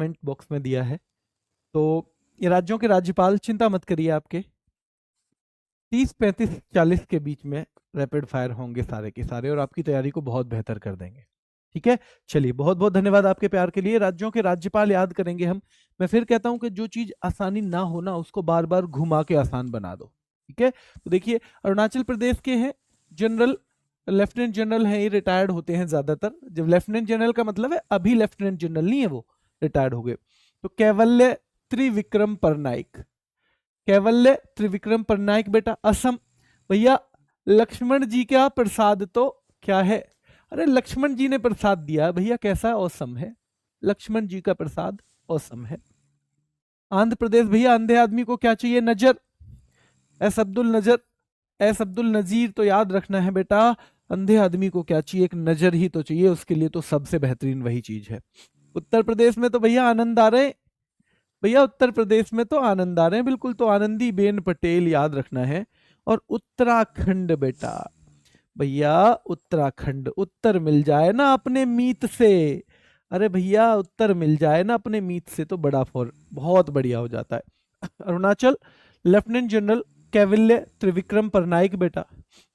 Comment box में दिया है। तो ये राज्यों के राज्यपाल, चिंता मत करिए, आपके 30, 35, 40 के बीच में रैपिड फायर होंगे सारे के सारे, और आपकी तैयारी को बहुत बेहतर कर देंगे। ठीक है, चलिए बहुत बहुत धन्यवाद आपके प्यार के लिए। राज्यों के राज्यपाल याद करेंगे हम। मैं फिर कहता हूं कि जो चीज आसानी ना हो ना, उसको बार बार घुमा के आसान बना दो। ठीक है, तो देखिए अरुणाचल प्रदेश के हैं जनरल, लेफ्टिनेंट जनरल हैं, ये रिटायर्ड होते हैं ज्यादातर। जब लेफ्टिनेंट जनरल का मतलब है अभी लेफ्टिनेंट जनरल नहीं है, वो रिटायर्ड हो गए। तो कैवल्य त्रिविक्रम परनाइक, कैवल्य त्रिविक्रम परनाइक बेटा असम। भैया लक्ष्मण जी का प्रसाद तो क्या है? अरे लक्ष्मण जी ने प्रसाद दिया भैया, कैसा औसम है, लक्ष्मण जी का प्रसाद औसम है। आंध्र प्रदेश भैया अंधे आदमी को क्या चाहिए? नजर। एस अब्दुल नजर, एस अब्दुल नजीर, तो याद रखना है बेटा अंधे आदमी को क्या चाहिए? एक नजर ही तो चाहिए, उसके लिए तो सबसे बेहतरीन वही चीज है। उत्तर प्रदेश में तो भैया आनंद आ रहे, भैया उत्तर प्रदेश में तो आनंद आ रहे हैं बिल्कुल, तो आनंदी बेन पटेल याद रखना है। और उत्तराखंड बेटा, भैया उत्तराखंड, उत्तर मिल जाए ना अपने मीत से, अरे भैया उत्तर मिल जाए ना अपने मीत से तो बड़ा फॉर बहुत बढ़िया हो जाता है। अरुणाचल लेफ्टिनेंट जनरल कैवल्य त्रिविक्रम परनाइक बेटा।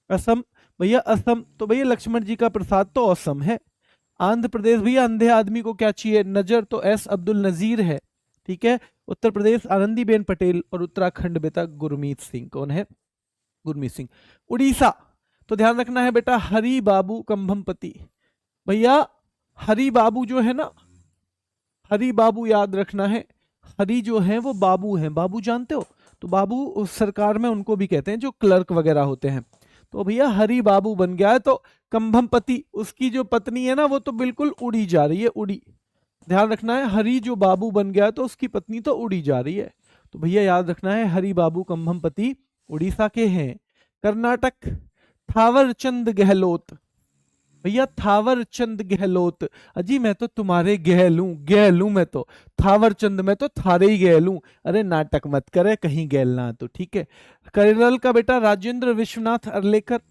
असम भैया असम तो भैया लक्ष्मण जी का प्रसाद तो असम है। आंध्र प्रदेश भैया अंधे आदमी को क्या चाहिए? नजर, तो एस अब्दुल नजीर है। ठीक है, उत्तर प्रदेश आनंदीबेन पटेल, और उत्तराखंड बेटा गुरमीत सिंह। कौन है? गुरमीत सिंह। उड़ीसा तो ध्यान रखना है बेटा हरि बाबू कंभमपति। भैया हरि बाबू जो है ना, हरि बाबू याद रखना है, हरि जो है वो बाबू हैं, बाबू जानते हो? तो बाबू उस सरकार में उनको भी कहते हैं जो क्लर्क वगैरह होते हैं। तो भैया हरि बाबू बन गया है, तो कंभमपति उसकी जो पत्नी है ना वो तो बिल्कुल उड़ी जा रही है, उड़ी। ध्यान रखना है हरि जो बाबू बन गया तो उसकी पत्नी तो उड़ी जा रही है। तो भैया याद रखना है हरि बाबू कंभमपति उड़ीसा के हैं। कर्नाटक थावर चंद गहलोत, भैया थावर चंद गहलोत। अजी मैं तो तुम्हारे गहलूं, गहलूं मैं तो, थावर चंद मैं तो थारे ही गहलूं। अरे नाटक मत करे कहीं गहलना तो। ठीक है, केरल का बेटा राजेंद्र विश्वनाथ अर्लेकर,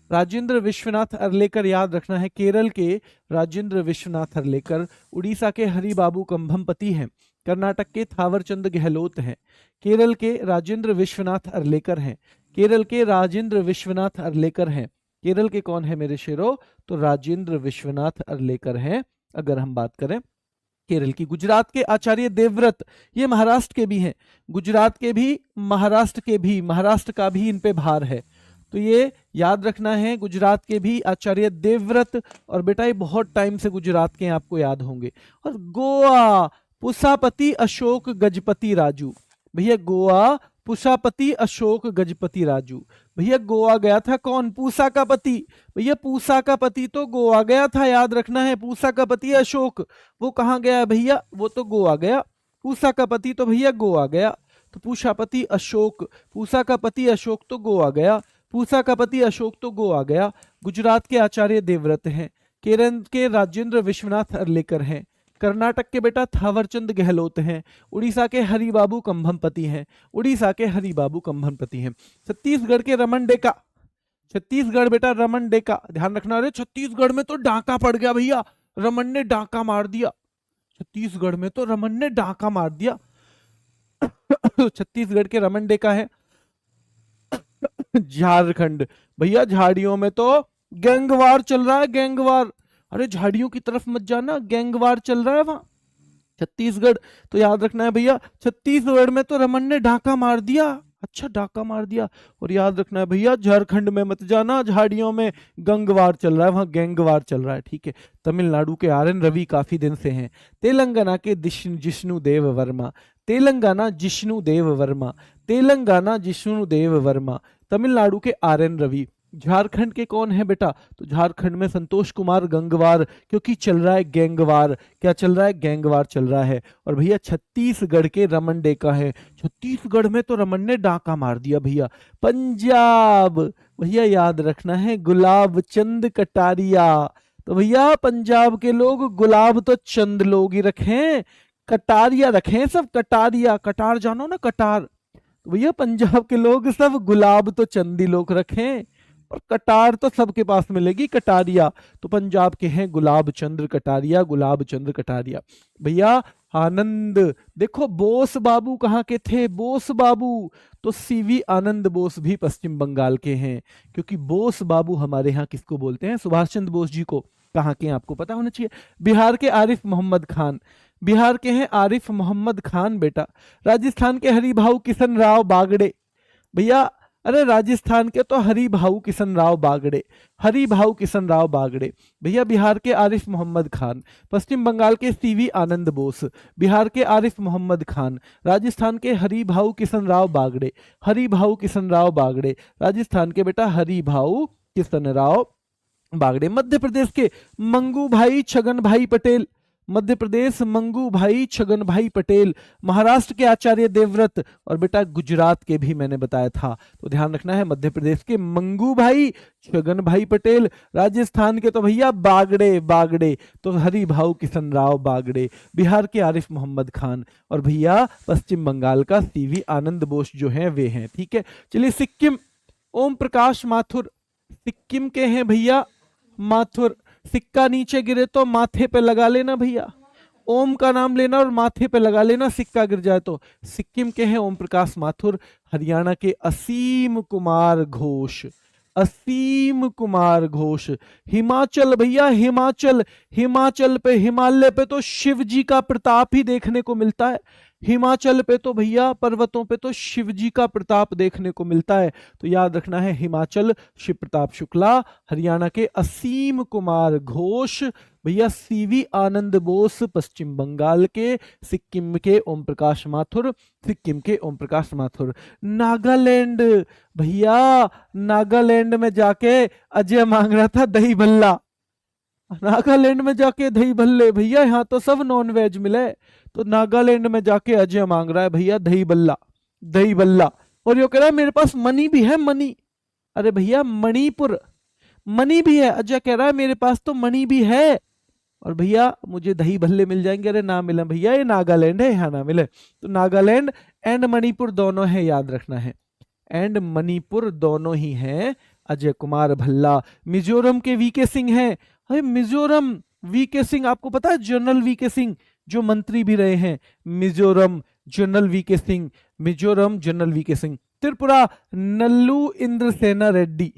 राजेंद्र विश्वनाथ अर्लेकर याद रखना है, केरल के राजेंद्र विश्वनाथ अर्लेकर। उड़ीसा के हरि बाबू कंभमपति हैं। कर्नाटक के थावरचंद गहलोत हैं। केरल के राजेंद्र विश्वनाथ अर्लेकर हैं। केरल के राजेंद्र विश्वनाथ अर्लेकर हैं। केरल के कौन है मेरे शेरों? तो राजेंद्र विश्वनाथ अर्लेकर हैं अगर हम बात करें केरल की। गुजरात के आचार्य देवव्रत, ये महाराष्ट्र के भी हैं, गुजरात के भी, महाराष्ट्र के भी, महाराष्ट्र का भी इन पे भार है, तो ये याद रखना है। गुजरात के भी आचार्य देवव्रत, और बेटा ये बहुत टाइम से गुजरात के हैं, आपको याद होंगे। और गोवा पुसापति अशोक गजपति राजू, भैया गोवा पुसापति अशोक गजपति राजू। भैया गोवा गया था कौन? पूसा का पति, भैया पूसा का पति तो गोवा गया था, याद रखना है। पूसा का पति अशोक, वो कहाँ गया भैया? वो तो गोवा गया। पूसा का पति तो भैया गोवा गया, तो पूषापति अशोक, पूसा का पति अशोक तो गोवा गया, पूसा का पति अशोक तो गोवा गया। गुजरात के आचार्य देवव्रत हैं। केरल के राजेंद्र विश्वनाथ अर्लेकर हैं। कर्नाटक के बेटा थावरचंद गहलोत हैं। उड़ीसा के हरि बाबू कंभमपति हैं। उड़ीसा के हरि बाबू कंभमपति हैं। छत्तीसगढ़ के रमन डेका, छत्तीसगढ़ बेटा रमन डेका, ध्यान रखना। अरे छत्तीसगढ़ में तो डाका पड़ गया भैया, रमन ने डाका मार दिया, छत्तीसगढ़ में तो रमन ने डाका मार दिया। छत्तीसगढ़ के रमन डेका है। झारखंड भैया झाड़ियों में तो गैंगवार चल रहा है, गैंगवार। अरे झाड़ियों की तरफ मत जाना, गैंगवार चल रहा है वहां। छत्तीसगढ़ तो याद रखना है भैया, छत्तीसगढ़ में तो रमन ने डाका मार दिया, अच्छा डाका मार दिया। और याद रखना है भैया झारखंड में मत जाना, झाड़ियों में गंगवार चल रहा है, वहां गैंगवार चल रहा है। ठीक है, तमिलनाडु के आर एन रवि काफी दिन से हैं। तेलंगाना के जिष्णु देव वर्मा, तेलंगाना जिष्णु देव वर्मा, तेलंगाना जिष्णु देव वर्मा। तमिलनाडु के आर एन रवि। झारखंड के कौन है बेटा? तो झारखंड में संतोष कुमार गंगवार, क्योंकि चल रहा है गैंगवार। क्या चल रहा है? गैंगवार चल रहा है। और भैया छत्तीसगढ़ के रमन डेका है, छत्तीसगढ़ में तो रमन ने डाका मार दिया भैया। पंजाब भैया याद रखना है गुलाब चंद कटारिया, तो भैया पंजाब के लोग गुलाब तो चंद लोग ही रखें, कटारिया रखें सब, कटारिया, कटार जानो ना कटार, तो भैया पंजाब के लोग सब गुलाब तो चंद ही लोग रखें, और कटार तो सबके पास मिलेगी, कटारिया। तो पंजाब के हैं गुलाब चंद्र कटारिया, गुलाब चंद्र कटारिया। भैया आनंद। देखो बोस बाबू कहाँ के थे, बोस बाबू, तो सीवी आनंद बोस भी पश्चिम बंगाल के हैं, क्योंकि बोस बाबू हमारे यहाँ किसको बोलते हैं, सुभाष चंद्र बोस जी को। कहाँ के हैं आपको पता होना चाहिए। बिहार के आरिफ मोहम्मद खान, बिहार के हैं आरिफ मोहम्मद खान बेटा। राजस्थान के हरिभाऊ किशन राव बागड़े, भैया अरे राजस्थान के तो हरिभाऊ किशन राव बागड़े, हरिभाऊ किशन राव बागड़े भैया। बिहार के आरिफ मोहम्मद खान, पश्चिम बंगाल के सीवी आनंद बोस, बिहार के आरिफ मोहम्मद खान, राजस्थान के हरिभाऊ किशन राव बागड़े, हरिभाऊ किशन राव बागड़े, राजस्थान के बेटा हरिभाऊ किशन राव बागड़े। मध्य प्रदेश के मंगू भाई छगन भाई पटेल, मध्य प्रदेश मंगू भाई छगन भाई पटेल। महाराष्ट्र के आचार्य देवव्रत, और बेटा गुजरात के भी मैंने बताया था, तो ध्यान रखना है मध्य प्रदेश के मंगू भाई छगन भाई पटेल। राजस्थान के तो भैया बागड़े, बागड़े तो हरिभाऊ किशन राव बागड़े। बिहार के आरिफ मोहम्मद खान, और भैया पश्चिम बंगाल का सीवी आनंद बोस जो है वे हैं। ठीक है, चलिए सिक्किम, ओम प्रकाश माथुर, सिक्किम के हैं भैया माथुर। सिक्का नीचे गिरे तो माथे पे लगा लेना भैया, ओम का नाम लेना और माथे पे लगा लेना, सिक्का गिर जाए तो। सिक्किम के हैं ओम प्रकाश माथुर। हरियाणा के असीम कुमार घोष, असीम कुमार घोष। हिमाचल भैया, हिमाचल, हिमाचल पे, हिमालय पे तो शिव जी का प्रताप ही देखने को मिलता है। हिमाचल पे तो भैया पर्वतों पे तो शिव जी का प्रताप देखने को मिलता है, तो याद रखना है हिमाचल शिव प्रताप शुक्ला। हरियाणा के असीम कुमार घोष भैया, सीवी आनंद बोस पश्चिम बंगाल के, सिक्किम के ओम प्रकाश माथुर, सिक्किम के ओम प्रकाश माथुर। नागालैंड भैया, नागालैंड में जाके अजय मांग रहा था दही भल्ला, नागालैंड में जाके दही भल्ले भैया, यहाँ तो सब नॉन वेज मिले, तो नागालैंड में जाके अजय मांग रहा है भैया दही बल्ला, दही बल्ला। और ये कह रहा है मेरे पास मनी भी है, मनी। अरे भैया मणिपुर, मनी भी है, अजय कह रहा है मेरे पास तो मनी भी है, और भैया मुझे दही भल्ले मिल जाएंगे। अरे ना मिले भैया, ये नागालैंड है, यहाँ ना मिले। तो नागालैंड एंड मणिपुर दोनों है, याद रखना है, एंड मणिपुर दोनों ही हैं। अजय कुमार भल्ला। मिजोरम के वीके सिंह हैं। अरे मिजोरम वीके सिंह, आपको पता है जनरल वीके सिंह जो मंत्री भी रहे हैं, Mizoram general VK Singh, Mizoram general VK Singh. Tripura Nallu Indra Sena Reddy,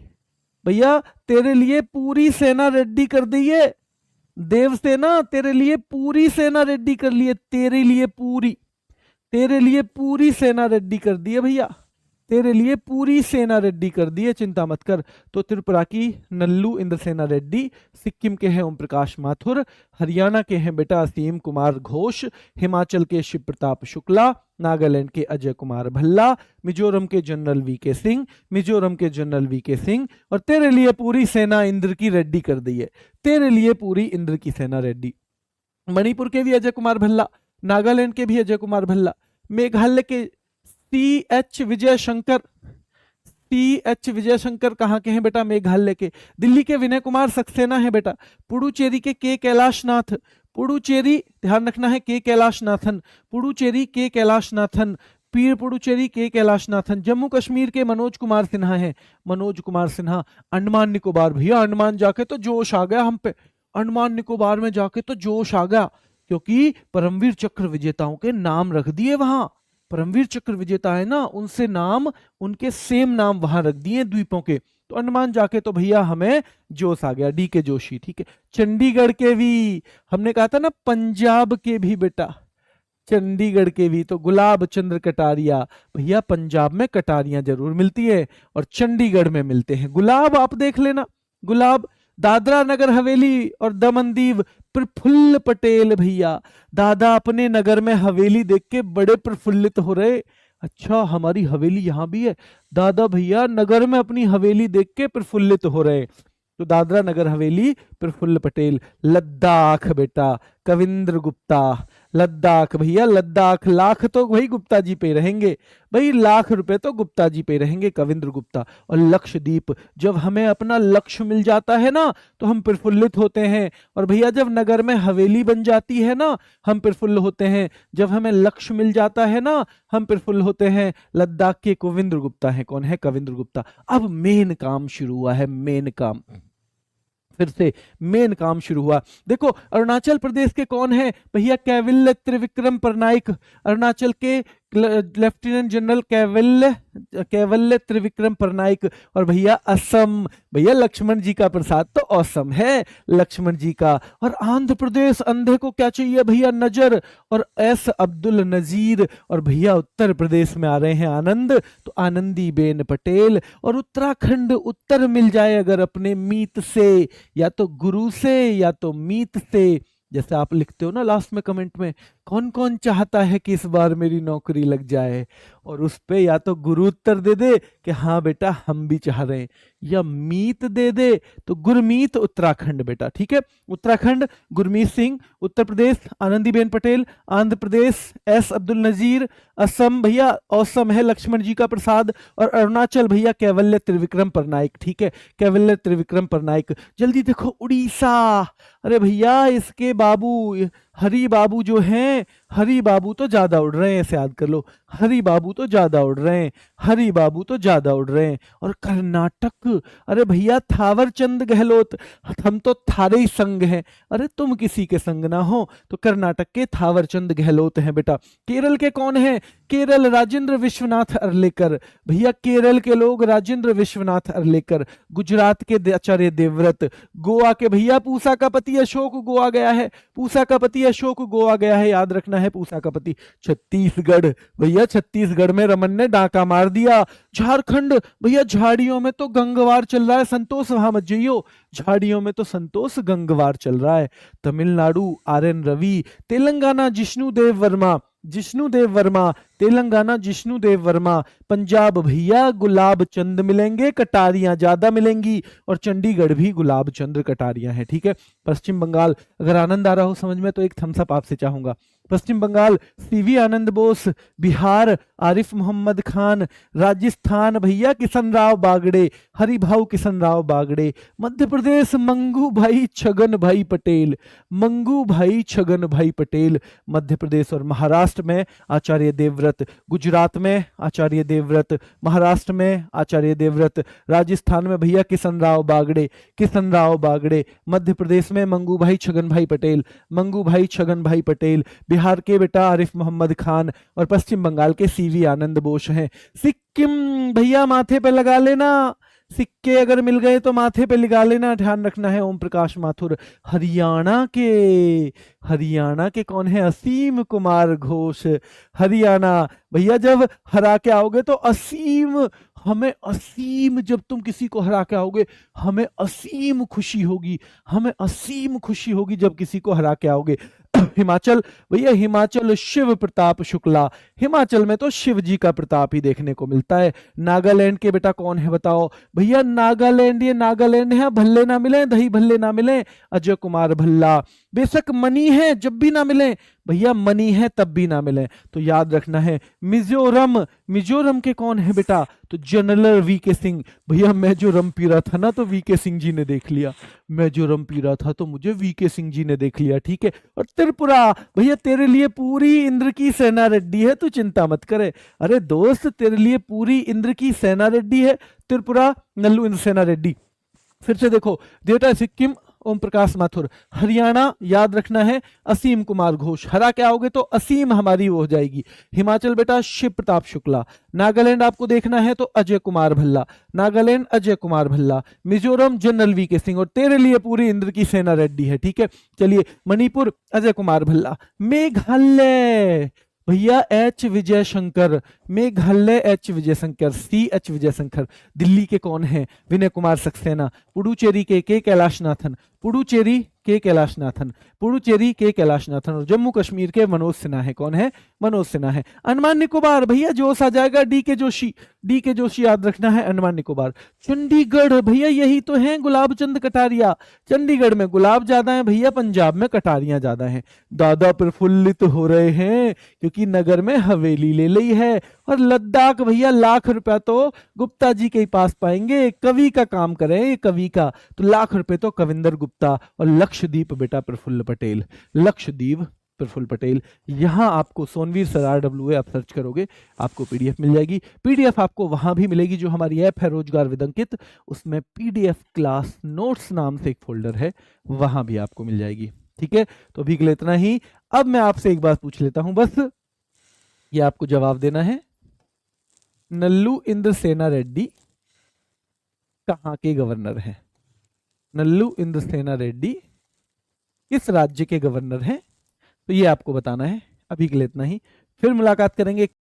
भैया तेरे लिए पूरी सेना रेड्डी कर दी है, देवसेना तेरे लिए पूरी सेना रेड्डी कर लिए, तेरे लिए पूरी, तेरे लिए पूरी सेना रेड्डी कर दी है भैया, तेरे लिए पूरी सेना रेड्डी कर दी है, चिंता मत कर। तो त्रिपुरा की नल्लू इंद्रसेना रेड्डी, सिक्किम के हैं ओम प्रकाश माथुर, हरियाणा के हैं बेटा असीम कुमार घोष, हिमाचल के शिव प्रताप शुक्ला, नागालैंड के अजय कुमार भल्ला, मिजोरम के जनरल वीके सिंह, मिजोरम के जनरल वीके सिंह। और तेरे लिए पूरी सेना इंद्र की रेड्डी कर दी है, तेरे लिए पूरी इंद्र की सेना रेड्डी। मणिपुर के भी अजय कुमार भल्ला, नागालैंड के भी अजय कुमार भल्ला, मेघालय के CH विजय शंकर, CH विजय शंकर कहाँ के हैं बेटा, मेघालय के। दिल्ली के विनय कुमार सक्सेना है बेटा। पुडुचेरी के कैलाश नाथ, पुडुचेरी ध्यान रखना है के कैलाश नाथन, पुडुचेरी के कैलाश नाथन, पीर पुडुचेरी के कैलाश नाथन। जम्मू कश्मीर के मनोज कुमार सिन्हा है, मनोज कुमार सिन्हा। अंडमान निकोबार भैया, अंडमान जाके तो जोश आ गया हम पे, अंडमान निकोबार में जाके तो जोश आ गया, क्योंकि परमवीर चक्र विजेताओं के नाम रख दिए वहां, परमवीर चक्र विजेता है ना, उनसे नाम, उनके सेम नाम वहां रख दिए द्वीपों के। तो अंडमान जाके तो भैया हमें जोश आ गया, DK जोशी। ठीक है, चंडीगढ़ के भी, हमने कहा था ना पंजाब के भी बेटा, चंडीगढ़ के भी, तो गुलाब चंद्र कटारिया भैया, पंजाब में कटारियां जरूर मिलती है और चंडीगढ़ में मिलते हैं गुलाब, आप देख लेना गुलाब। दादरा नगर हवेली और दमन दीव, प्रफुल्ल पटेल भैया, दादा अपने नगर में हवेली देख के बड़े प्रफुल्लित हो रहे। अच्छा हमारी हवेली यहाँ भी है, दादा भैया नगर में अपनी हवेली देख के प्रफुल्लित हो रहे। तो दादरा नगर हवेली प्रफुल्ल पटेल। लद्दाख बेटा कविंद्र गुप्ता, लद्दाख भैया, लद्दाख लाख तो भाई गुप्ता जी पे रहेंगे भाई, लाख रुपए तो गुप्ता जी पे रहेंगे, कविंद्र गुप्ता। और लक्षद्वीप, जब हमें अपना लक्ष्य मिल जाता है ना तो हम प्रफुल्लित होते हैं, और भैया जब नगर में हवेली बन जाती है ना हम प्रफुल्ल होते हैं, जब हमें लक्ष्य मिल जाता है ना हम प्रफुल्ल होते हैं। लद्दाख के कविंद्र गुप्ता है, कौन है, कविंद्र गुप्ता। अब मेन काम शुरू हुआ है, मेन काम। फिर से मेन काम शुरू हुआ। देखो अरुणाचल प्रदेश के कौन है भैया, कैविल्य त्रिविक्रम परनाइक, अरुणाचल के लेफ्टिनेंट जनरल कैवल्य त्रिविक्रम परनाइक। और भैया असम, भैया लक्ष्मण जी का प्रसाद तो औसम है लक्ष्मण जी का। और आंध्र प्रदेश, अंधे को क्या चाहिए भैया, नजर, और एस अब्दुल नजीर। और भैया उत्तर प्रदेश में आ रहे हैं आनंद, तो आनंदी बेन पटेल। और उत्तराखंड, उत्तर मिल जाए अगर अपने मीत से, या तो गुरु से या तो मीत से, जैसे आप लिखते हो ना लास्ट में कमेंट में, कौन कौन चाहता है कि इस बार मेरी नौकरी लग जाए, और उस पे या तो गुरु उत्तर दे दे कि हाँ बेटा हम भी चाह रहे हैं, या मीत दे दे तो गुरमीत उत्तराखंड बेटा, ठीक है। उत्तराखंड गुरमीत सिंह, उत्तर प्रदेश आनंदीबेन पटेल, आंध्र प्रदेश एस अब्दुल नजीर, असम भैया औसम है लक्ष्मण जी का प्रसाद, और अरुणाचल भैया कैवल्य त्रिविक्रम परनाइक, ठीक है, कैवल्य त्रिविक्रम परनाइक। जल्दी देखो उड़ीसा, अरे भैया इसके बाबू हरी बाबू जो हैं, हरी बाबू तो ज्यादा उड़ रहे हैं, ऐसे याद कर लो, हरी बाबू तो ज्यादा उड़ रहे हैं, हरी बाबू तो ज्यादा उड़ रहे हैं। और कर्नाटक, अरे भैया थावर चंद गहलोत, हम तो थारे ही संग हैं, अरे तुम किसी के संग ना हो, तो कर्नाटक के थावर चंद गहलोत हैं बेटा। केरल के कौन है, केरल राजेंद्र विश्वनाथ अर्लेकर, भैया केरल के लोग राजेंद्र विश्वनाथ अर्लेकर। गुजरात के आचार्य देवव्रत, गोवा के भैया पूसा का पति अशोक गोवा गया है, पूसा का पति अशोक गोवा गया है, याद रखना है पूसा का पति। छत्तीसगढ़, भैया छत्तीसगढ़ में रमन ने डाका मार दिया। झारखंड, भैया झाड़ियों में तो गंगवार चल रहा है, संतोष वहां मत जाइयो, झाड़ियों में तो संतोष गंगवार चल रहा है। Tamil Nadu R N Ravi, Telangana Jishnu Dev Varma, Jishnu Dev Varma, Telangana Jishnu Dev Varma. पंजाब भैया गुलाब चंद मिलेंगे, कटारियां ज्यादा मिलेंगी, और चंडीगढ़ भी गुलाब चंद्र कटारियां हैं, ठीक है। पश्चिम बंगाल, अगर आनंद आ रहा हो समझ में तो एक थम्स अप आपसे चाहूंगा। पश्चिम बंगाल सीवी आनंद बोस, बिहार आरिफ मोहम्मद खान, राजस्थान भैया किशन राव बागड़े, हरिभाऊ किशन राव बागड़े। मध्य प्रदेश मंगू भाई छगन भाई पटेल, मंगू भाई छगन भाई पटेल मध्य प्रदेश। और महाराष्ट्र में आचार्य देवव्रत, गुजरात में आचार्य देवव्रत, महाराष्ट्र में आचार्य देवव्रत, राजस्थान में भैया किशन राव बागड़े, किशन राव बागड़े। मध्य प्रदेश में मंगू भाई छगन भाई पटेल, मंगू भाई छगन भाई पटेल। बिहार के बेटा आरिफ मोहम्मद खान, और पश्चिम बंगाल के सीवी आनंद बोस हैं। सिक्किम भैया माथे पे लगा लेना, सिक्के अगर मिल गए तो माथे पे लगा लेना, ध्यान रखना है। ओम प्रकाश माथुर। हरियाणा के कौन है, असीम कुमार घोष, हरियाणा। भैया जब हरा के आओगे तो असीम, हमें असीम, जब तुम किसी को हरा के आओगे हमें असीम खुशी होगी, हमें असीम खुशी होगी जब किसी को हरा के आओगे। हिमाचल भैया, हिमाचल शिव प्रताप शुक्ला, हिमाचल में तो शिव जी का प्रताप ही देखने को मिलता है। नागालैंड के बेटा कौन है बताओ भैया, नागालैंड, ये नागालैंड है, भल्ले ना मिले, दही भल्ले ना मिले, अजय कुमार भल्ला। बेशक मनी है जब भी ना मिले भैया, मनी है तब भी ना मिले, तो याद रखना है। मिजोरम, मिजोरम के कौन है बेटा, तो जनरल वीके सिंह। भैया मिजोरम पी रहा था ना तो वीके सिंह जी ने देख लिया, मिजोरम पी रहा था तो मुझे वीके सिंह जी ने देख लिया, ठीक है। और त्रिपुरा भैया, तेरे लिए पूरी इंद्र की सेना रेड्डी है, तू चिंता मत करे, अरे दोस्त तेरे लिए पूरी इंद्र की सेना रेड्डी है, त्रिपुरा नल्लू इंद्र सेना रेड्डी। फिर से देखो डेटा, सिक्किम ओम प्रकाश माथुर, हरियाणा याद रखना है असीम कुमार घोष, हरा के आओगे तो असीम हमारी वो हो जाएगी। हिमाचल बेटा शिव प्रताप शुक्ला, नागालैंड आपको देखना है तो अजय कुमार भल्ला, नागालैंड अजय कुमार भल्ला, मिजोरम जनरल वीके सिंह, और तेरे लिए पूरी इंद्र की सेना रेड्डी है, ठीक है। चलिए मणिपुर अजय कुमार भल्ला। मेघालय भैया H Vijay Shankar, Meghalaya H Vijay Shankar, C H Vijay Shankar. Delhi के कौन है, विनय कुमार सक्सेना। पुडुचेरी के कैलाशनाथन, पुडुचेरी के कैलाशनाथन, पुडुचेरी के कैलाशनाथन। और जम्मू कश्मीर के मनोज सिन्हा है, कौन है, मनोज सिन्हा है। अंडमान निकोबार भैया जोश आ जाएगा, डी के जोशी, डी के जोशी याद रखना है, अंडमान निकोबार। चंडीगढ़ भैया यही तो है गुलाब चंद कटारिया, चंडीगढ़ में गुलाब ज्यादा है भैया, पंजाब में कटारियां ज्यादा हैं। दादा प्रफुल्लित हो रहे हैं क्योंकि नगर में हवेली ले ली है। और लद्दाख भैया ₹1,00,000 तो गुप्ता जी के पास पाएंगे, कवि का काम करें कवि का, तो ₹1,00,000 तो कविंदर गुप्ता। और लक्षद्वीप बेटा प्रफुल्ल पटेल, लक्षद्वीप प्रफुल्ल पटेल। यहाँ आपको सोनवीर सर RWA आप सर्च करोगे, आपको PDF मिल जाएगी। PDF आपको वहां भी मिलेगी जो हमारी ऐप है रोजगार विदंकित, उसमें PDF क्लास नोट्स नाम से एक फोल्डर है, वहां भी आपको मिल जाएगी। ठीक है, तो अभी के लिए इतना ही। अब मैं आपसे एक बात पूछ लेता हूं, बस ये आपको जवाब देना है, नल्लू इंद्रसेना रेड्डी कहाँ के गवर्नर हैं? नल्लू इंद्रसेना रेड्डी किस राज्य के गवर्नर हैं? तो ये आपको बताना है। अभी के लिए इतना ही, फिर मुलाकात करेंगे।